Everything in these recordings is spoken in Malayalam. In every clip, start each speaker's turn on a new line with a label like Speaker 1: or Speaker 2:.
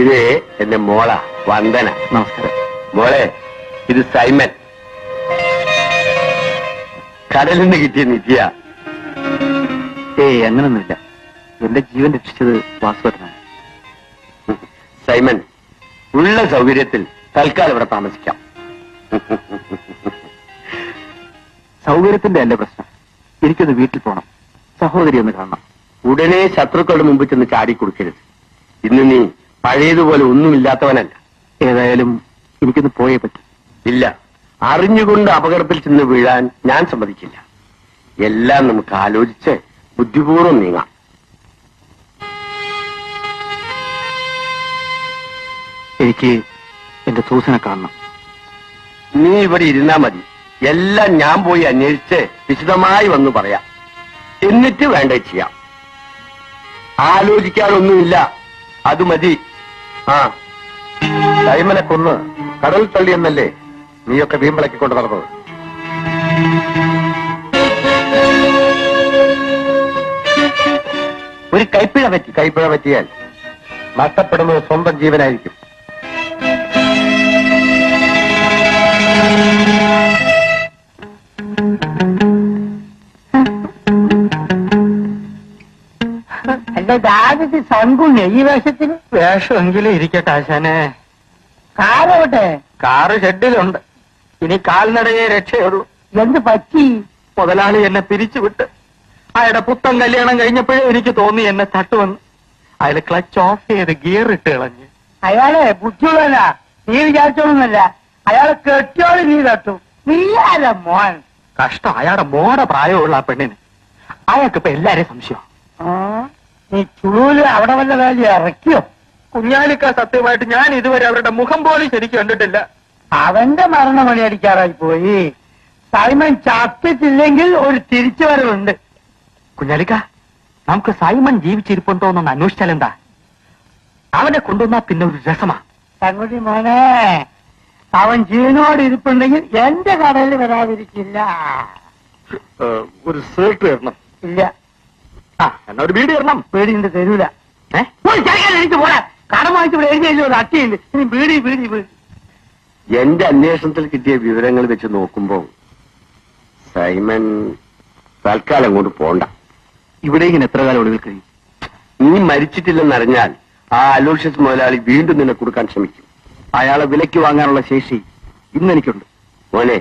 Speaker 1: ഇത് എന്റെ മോള വന്ദന.
Speaker 2: നമസ്കാരം.
Speaker 1: മോളെ, ഇത് സൈമൻ. കടലിൽ നിന്ന് കിട്ടിയ നിത്യ.
Speaker 2: അങ്ങനൊന്നുമില്ല. എന്റെ ജീവൻ രക്ഷിച്ചത് വാസുദേവനാണ്.
Speaker 1: സൈമൻ, ഉള്ള സൗകര്യത്തിൽ തൽക്കാലം ഇവിടെ താമസിക്കാം.
Speaker 2: സൗകര്യത്തിന്റെ അല്ല പ്രശ്നം. എനിക്കൊന്ന് വീട്ടിൽ പോകണം, സഹോദരി ഒന്ന് കാണണം.
Speaker 1: ഉടനെ ശത്രുക്കളുടെ മുമ്പ് ചെന്ന് ചാടിക്കൊടുക്കരുത്. ഇന്ന് നീ പഴയതുപോലെ ഒന്നുമില്ലാത്തവനല്ല.
Speaker 2: ഏതായാലും എനിക്കൊന്ന് പോയേ പറ്റും.
Speaker 1: ഇല്ല, അറിഞ്ഞുകൊണ്ട് അപകടത്തിൽ ചെന്ന് വീഴാൻ ഞാൻ സമ്മതിക്കില്ല. എല്ലാം നമുക്ക് ആലോചിച്ച് ബുദ്ധിപൂർവ്വം നീങ്ങാം.
Speaker 2: എനിക്ക് എന്റെ സൂസനെ കാണണം.
Speaker 1: നീ ഇവിടെ ഇരുന്നാ മതി. എല്ലാം ഞാൻ പോയി അന്വേഷിച്ച് വിശദമായി വന്ന് പറയാം. എന്നിട്ട് വേണ്ട ചെയ്യാം. ആലോചിക്കാനൊന്നുമില്ല, അത് മതി. ആ, സൈമനെ കൊന്ന് കടൽ തള്ളിയെന്നല്ലേ നീയൊക്കെ വീമ്പിളക്കിക്കൊണ്ട് നടന്നത്? ഒരു കൈപ്പിഴ പറ്റിയാൽ നഷ്ടപ്പെടുന്നത് സ്വന്തം ജീവനായിരിക്കും.
Speaker 3: എന്റെ ദാദി സൺകുണ്യ ഈ വേഷത്തിന്.
Speaker 2: വേഷമെങ്കിലും ഇരിക്കട്ടെ ആശാനെ.
Speaker 3: കാറോട്ടെ.
Speaker 2: കാറ് ഷെഡിലുണ്ട്. ഇനി കാൽനടയെ രക്ഷയുള്ളൂ.
Speaker 3: എന്ത് പറ്റി?
Speaker 2: മുതലാളി എന്നെ പിരിച്ചുവിട്ട് അയാളുടെ പുത്തൻ കല്യാണം കഴിഞ്ഞപ്പോഴേ എനിക്ക് തോന്നി എന്നെ തട്ടുവന്ന്. അയാൾ ക്ലച്ച് ഓഫ് ചെയ്ത് ഗിയർ ഇട്ട് കളഞ്ഞ്.
Speaker 3: അയാളെ ബുദ്ധിയുള്ളവനാ, നീ വിചാരിച്ചോളൊന്നല്ല. അയാളെ കെട്ടിയോളി നീ തട്ടു. നീയാര മോൻ.
Speaker 2: കഷ്ടം, അയാളുടെ മോടെ പ്രായമുള്ള ആ പെണ്ണിന്. അയാൾക്കിപ്പോ എല്ലാരെയും സംശയം.
Speaker 3: നീ ചുളൂല് അവിടെ വല്ല വേലി ഇറക്കിയോ?
Speaker 2: കുഞ്ഞാലിക്ക, സത്യമായിട്ട് ഞാൻ ഇതുവരെ അവരുടെ മുഖം പോലും ശരിക്കും കണ്ടിട്ടില്ല.
Speaker 3: അവന്റെ മരണം മണിയടിക്കാറായി പോയി. സൈമൺ ചത്തിട്ടില്ലെങ്കിൽ ഒരു തിരിച്ചുവരവുണ്ട്.
Speaker 2: കുഞ്ഞാലിക്ക, നമുക്ക് സൈമൺ ജീവിച്ചിരിപ്പുണ്ടോന്നൊന്ന് അന്വേഷിച്ചാലെന്താ? അവനെ കൊണ്ടുവന്നാ പിന്നെ ഒരു രസമാ.
Speaker 3: തങ്കുട്ടി മോനെ, അവൻ ജീവനോട് ഇരിപ്പുണ്ടെങ്കിൽ എന്റെ കടയിൽ വരാതിരിക്കില്ല.
Speaker 2: ഒരു സേർട്ട് തരണം.
Speaker 3: ഇല്ല.
Speaker 2: എന്നാ ഒരു ബീഡി തരണം.
Speaker 3: പേടിയുണ്ട്, തരൂല. എനിക്ക് പോരാ. കടം വാങ്ങിച്ച് ഇവിടെ എഴുതിയല്ലോ ഒരു അട്ടിയുണ്ട്. ഇനി ബീഡി ബീഡി ബീഡി.
Speaker 1: എന്റെ അന്വേഷണത്തിൽ കിട്ടിയ വിവരങ്ങൾ വെച്ച് നോക്കുമ്പോ സൈമൻ തൽക്കാലം അങ്ങോട്ട് പോണ്ട.
Speaker 2: ഇവിടെ ഇങ്ങനെ എത്ര കാലം ഒളിവിൽ കഴിയും?
Speaker 1: നീ മരിച്ചിട്ടില്ലെന്നറിഞ്ഞാൽ ആ അലോഷ്യസ് മുതലാളി വീണ്ടും നിന്നെ കൊടുക്കാൻ ശ്രമിക്കും.
Speaker 2: അയാളെ വിലയ്ക്ക് വാങ്ങാനുള്ള ശേഷി ഇന്നെനിക്കുണ്ട്.
Speaker 1: മോനെ,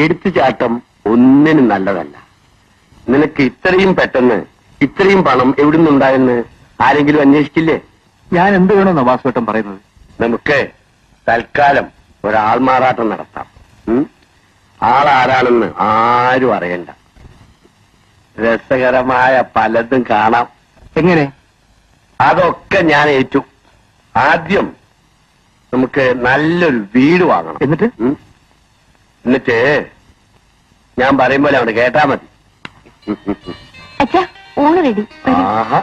Speaker 1: എടുത്തുചാട്ടം ഒന്നിനും നല്ലതല്ല. നിനക്ക് ഇത്രയും പെട്ടെന്ന് ഇത്രയും പണം എവിടുന്നുണ്ടായെന്ന് ആരെങ്കിലും അന്വേഷിക്കില്ലേ?
Speaker 2: ഞാൻ എന്ത് വേണമെന്നാ വാസുവേട്ടൻ പറയുന്നത്?
Speaker 1: നമുക്ക് തൽക്കാലം ഒരാൾമാറാട്ടം നടത്താം. ആളാരാണെന്ന് ആരും അറിയണ്ട. രസകരമായ പലതും കാണാം.
Speaker 2: എങ്ങനെ?
Speaker 1: അതൊക്കെ ഞാൻ ഏറ്റു. ആദ്യം നമുക്ക് നല്ലൊരു വീട് വാങ്ങണം. എന്നിട്ട് ഞാൻ പറയും പോലെ അവിടെ കേട്ടാ മതി. ആഹാ,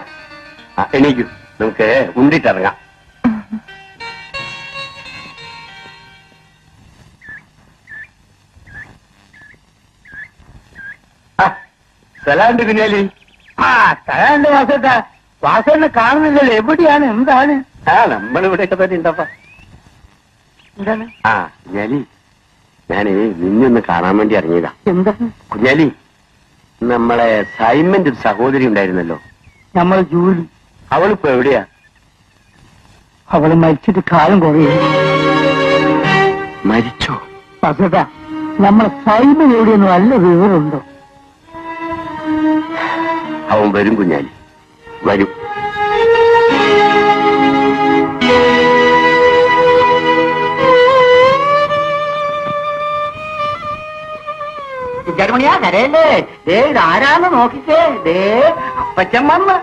Speaker 1: എണീക്കൂ, നമുക്ക് ഉണ്ടിട്ടിറങ്ങാം. സ്ഥലമുണ്ട് കുഞ്ഞാലി.
Speaker 3: സ്ഥലമുണ്ട് വാസേട്ടാ. വാസേനെ കാണുന്നില്ലല്ലോ. എവിടെയാണ്? എന്താണ്?
Speaker 1: നമ്മളിവിടെയൊക്കെ തന്നെ ഉണ്ടപ്പാ.
Speaker 3: എന്താണ്?
Speaker 1: കുഞ്ഞാലി, ഞാന് നിന്നൊന്ന് കാണാൻ വേണ്ടി ഇറങ്ങിയതാ.
Speaker 3: എന്താണ്?
Speaker 1: കുഞ്ഞാലി, നമ്മളെ സൈമന്റെ ഒരു സഹോദരി ഉണ്ടായിരുന്നല്ലോ,
Speaker 3: നമ്മളെ ജൂലി.
Speaker 1: അവളിപ്പോ എവിടെയാ?
Speaker 3: അവള് മരിച്ചിട്ട് കാലം കുറയും.
Speaker 1: മരിച്ചോ?
Speaker 3: വാസേട്ടാ, നമ്മളെ സൈമൻ എവിടെയൊന്നും നല്ല വിവരമുണ്ടോ?
Speaker 1: അവൻ വരും കുഞ്ഞാലി, വരും.
Speaker 3: ജർമ്മണിയാ കരയല്ലേ? ദേ ഇതാരാന്ന് നോക്കിക്കേ. ദേ അപ്പച്ചൻ വന്ന്.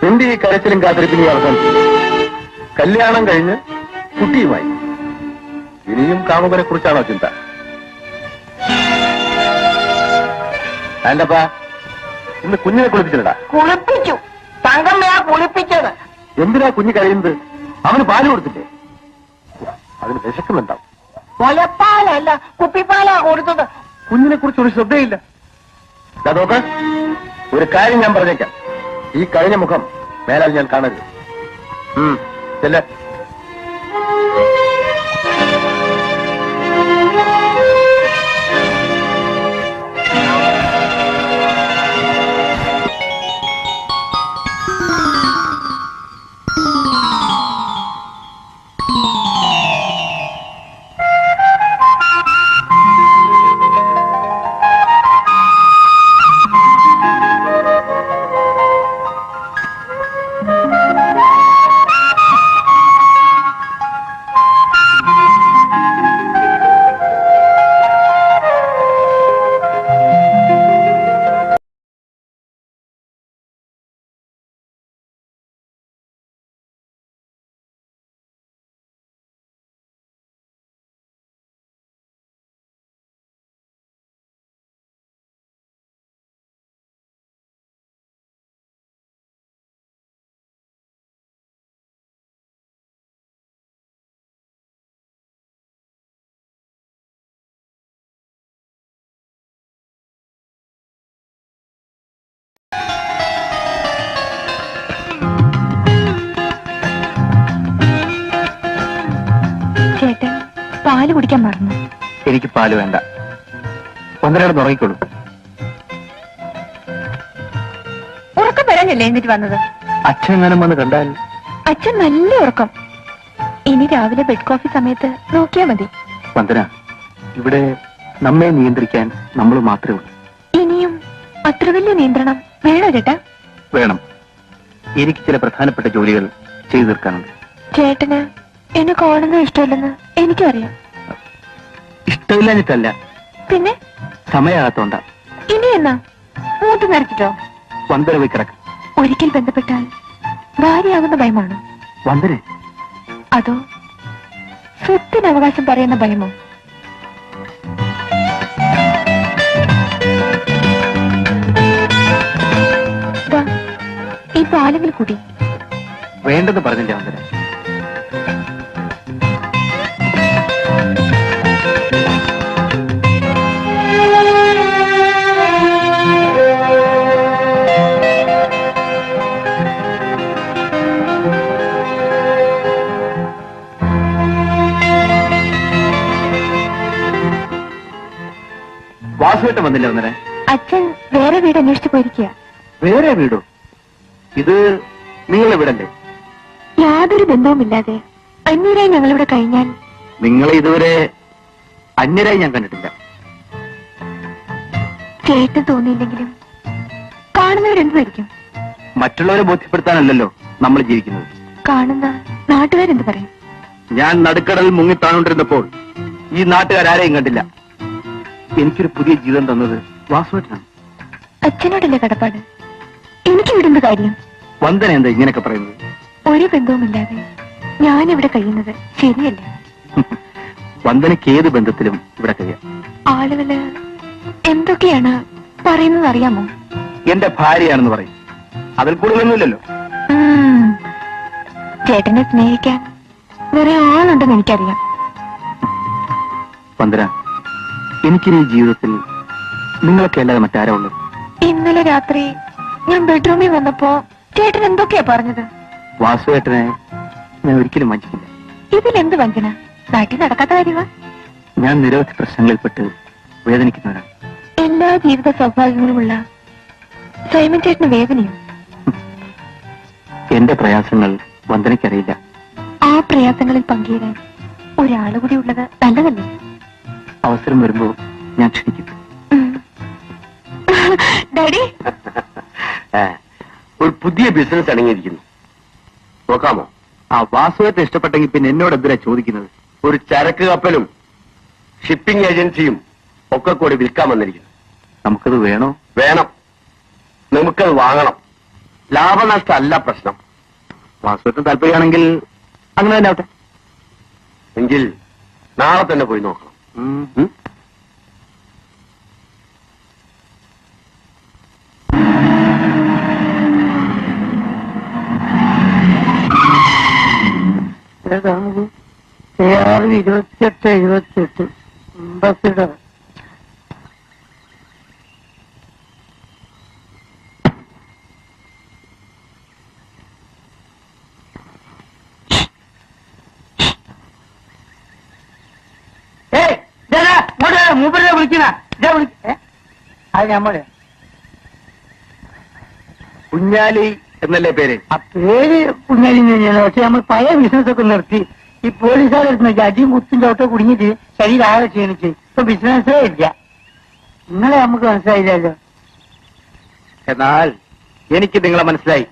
Speaker 1: നിന്റെ ഈ കരച്ചിലും കാത്തിരിപ്പിനും അവസാനിച്ചു. കല്യാണം കഴിഞ്ഞ് കുട്ടിയുമായി ഇനിയും കാമുകനെ കുറിച്ചാണോ ചിന്ത? അല്ലപ്പാ, ഇന്ന് കുഞ്ഞിനെ കുളിപ്പിച്ചിട്ടാ?
Speaker 3: കുളിപ്പിച്ചു. തങ്കമ്മയാ കുളിപ്പിച്ചത്.
Speaker 1: എന്തിനാ കുഞ്ഞ് കഴിയുന്നത്? അവന് പാല് കൊടുത്തില്ലേ? അതിന് വിശക്കുന്നുണ്ടാവും.
Speaker 3: മുലപ്പാലല്ല, കുപ്പിപ്പാലാ കൊടുത്തത്.
Speaker 1: കുഞ്ഞിനെ കുറിച്ച് ഒരു ശ്രദ്ധയില്ല. നോക്ക്, ഒരു കാര്യം ഞാൻ പറഞ്ഞേക്കാം. ഈ കഴിഞ്ഞ മുഖം മേലാൽ ഞാൻ കാണരുത്. ചെല്ല.
Speaker 4: ചേട്ടൻ പാല് കുടിക്കാൻ മറന്നു.
Speaker 2: എനിക്ക് പാല് വേണ്ട. ഒന്നരയോടെ തുടങ്ങിക്കോളൂ.
Speaker 4: ഉറക്കം വരാനല്ലേ എന്നിട്ട് വന്നത്?
Speaker 2: അച്ഛനെങ്ങാനും വന്ന് കണ്ടാൽ?
Speaker 4: അച്ഛൻ നല്ല ഉറക്കം. ഇനി രാവിലെ ബെഡ് കോഫി സമയത്ത് നോക്കിയാ മതി.
Speaker 2: വന്ദന, ഇവിടെ നമ്മെ നിയന്ത്രിക്കാൻ നമ്മൾ മാത്രമേ ഉള്ളൂ.
Speaker 4: ഇനിയും അത്ര വലിയ നിയന്ത്രണം വേണോ ചേട്ടാ?
Speaker 2: വേണം. എനിക്ക് ചില പ്രധാനപ്പെട്ട ജോലികൾ ചെയ്തു തീർക്കാനുണ്ട്.
Speaker 4: ചേട്ടന് എന്നെ കാണുന്നത് ഇഷ്ടമല്ലെന്ന് എനിക്കറിയാം.
Speaker 2: ഇഷ്ടമില്ലാഞ്ഞിട്ടല്ല,
Speaker 4: പിന്നെ
Speaker 2: സമയമാകത്തോണ്ട.
Speaker 4: ഇനി എന്നാ മൂത്ത് നിറച്ചിട്ടോ?
Speaker 2: വന്ദന പോയി കിടക്ക്.
Speaker 4: ഒരിക്കൽ ബന്ധപ്പെട്ടാൽ ഭാര്യയാകുന്ന ഭയമാണ്.
Speaker 2: വന്ദന?
Speaker 4: അതോ സ്വത്തിന് അവകാശം പറയുന്ന ഭയമോ? ഈ പാലെങ്കിൽ കൂടി.
Speaker 2: വേണ്ടെന്ന് പറഞ്ഞില്ല വന്ദന. വാസുവേട്ടൻ വന്നില്ല വന്നേ?
Speaker 4: അച്ഛൻ വേറെ വീട് അന്വേഷിച്ചു പോയിരിക്കുക.
Speaker 2: വേറെ വീടോ? ഇത് നിങ്ങളെ വീടല്ലേ?
Speaker 4: യാതൊരു ബന്ധവുമില്ലാതെ അന്യരായി ഞങ്ങളിവിടെ കഴിഞ്ഞാൽ.
Speaker 2: നിങ്ങളെ ഇതുവരെ അന്യരായി ഞാൻ കണ്ടിട്ടില്ല.
Speaker 4: ചേട്ടൻ തോന്നിയില്ലെങ്കിലും കാണുന്നവരെന്തായിരിക്കും?
Speaker 2: മറ്റുള്ളവരെ ബോധ്യപ്പെടുത്താനല്ലല്ലോ നമ്മൾ ജീവിക്കുന്നത്.
Speaker 4: കാണുന്ന നാട്ടുകാരെന്ത് പറയും?
Speaker 2: ഞാൻ നടുക്കടലിൽ മുങ്ങിത്താണോണ്ടിരുന്നപ്പോൾ ഈ നാട്ടുകാരെയും കണ്ടില്ല. എനിക്കൊരു പുതിയ ജീവിതം തന്നത് വാസുവേട്ടനാണ്.
Speaker 4: അച്ഛനോടല്ലേ കടപ്പാട്? എനിക്ക് വിടുന്ന കാര്യം.
Speaker 2: വന്ദന എന്താ ഇങ്ങനെയൊക്കെ പറയുന്നത്?
Speaker 4: ഒരു ബന്ധവുമില്ലാതെ ഞാനിവിടെ കഴിയുന്നത് ശരിയല്ല.
Speaker 2: വന്ദനയ്ക്ക് ഏത് ബന്ധത്തിലും ഇവിടെ കഴിയാം.
Speaker 4: ആളുകള് എന്തൊക്കെയാണ് പറയുന്നത് അറിയാമോ?
Speaker 2: എന്റെ ഭാര്യയാണെന്ന് പറയും. അതിൽ കൂടുതലൊന്നുമില്ലല്ലോ.
Speaker 4: ചേട്ടനെ സ്നേഹിക്കാൻ വേറെ ആളുണ്ടെന്ന് എനിക്കറിയാം.
Speaker 2: വന്ദന, എനിക്കിനി ജീവിതത്തിൽ നിങ്ങളൊക്കെ അല്ലാതെ മറ്റാരാ ഉള്ളത്?
Speaker 4: ഇന്നലെ രാത്രി ഞാൻ ബെഡ്റൂമിൽ വന്നപ്പോ ചേട്ടൻ എന്തൊക്കെയാ പറഞ്ഞത്?
Speaker 2: വാസുവേട്ടനെ ഞാൻ ഒരിക്കലും വഞ്ചിക്കില്ല.
Speaker 4: ഇതിലെന്ത് വഞ്ചന? നാട്ടിൽ നടക്കാത്ത കാര്യമാ.
Speaker 2: ഞാൻ നിരവധി പ്രശ്നങ്ങളിൽപ്പെട്ട് വേദനിക്കുന്നവരാണ്.
Speaker 4: എല്ലാ ജീവിത സൗഭാഗ്യങ്ങളുമുള്ള സൈമൻ ചേട്ടന് വേദനയും.
Speaker 2: എന്റെ പ്രയാസങ്ങൾ വന്ദനയ്ക്കറിയില്ല.
Speaker 4: ആ പ്രയാസങ്ങളിൽ പങ്കുചേരാൻ ഒരാള് കൂടി ഉള്ളത് നല്ലതല്ലേ?
Speaker 2: അവസരം വരുമ്പോ ഞാൻ ക്ഷണിക്കും.
Speaker 4: ഡാഡി,
Speaker 1: ഒരു പുതിയ ബിസിനസ് അടങ്ങിയിരിക്കുന്നു, നോക്കാമോ?
Speaker 2: ആ വാസുവേട്ടൻ ഇഷ്ടപ്പെട്ടെങ്കിൽ പിന്നെ എന്നോട് എന്തിനാ ചോദിക്കുന്നത്?
Speaker 1: ഒരു ചരക്ക് കപ്പലും ഷിപ്പിംഗ് ഏജൻസിയും ഒക്കെ കൂടി വിൽക്കാൻ വന്നിരിക്കുന്നു.
Speaker 2: നമുക്കത് വേണോ?
Speaker 1: വേണം. നമുക്കത് വാങ്ങണം. ലാഭനഷ്ടമല്ല പ്രശ്നം.
Speaker 2: വാസുവേട്ടൻ താല്പര്യമാണെങ്കിൽ അങ്ങനെ തന്നെ ആവട്ടെ.
Speaker 1: എങ്കിൽ നാളെ തന്നെ പോയി നോക്കണം. ഉം?
Speaker 3: ഏതാണ്? 2878 അംബാസിഡർ. മൂപ്പരെ വിളിക്കണ അത് നമ്മള്
Speaker 2: കുഞ്ഞാലി എന്നല്ലേ പേര്?
Speaker 3: ആ പേര് കുഞ്ഞാലി തന്നെയാണ്. പക്ഷെ നമ്മൾ പഴയ ബിസിനസ് ഒക്കെ നിർത്തി ഈ പോലീസുകാരെടുത്ത് അടിയും കുത്തും ചോട്ടോ കുടുങ്ങിയിട്ട് ശരീരം ആകെ ക്ഷീണിച്ച് ഇപ്പൊ ബിസിനസ്സേ ഇല്ല. നിങ്ങളെ നമുക്ക് മനസ്സിലായില്ലല്ലോ.
Speaker 2: എന്നാൽ എനിക്ക് നിങ്ങളെ മനസ്സിലായി.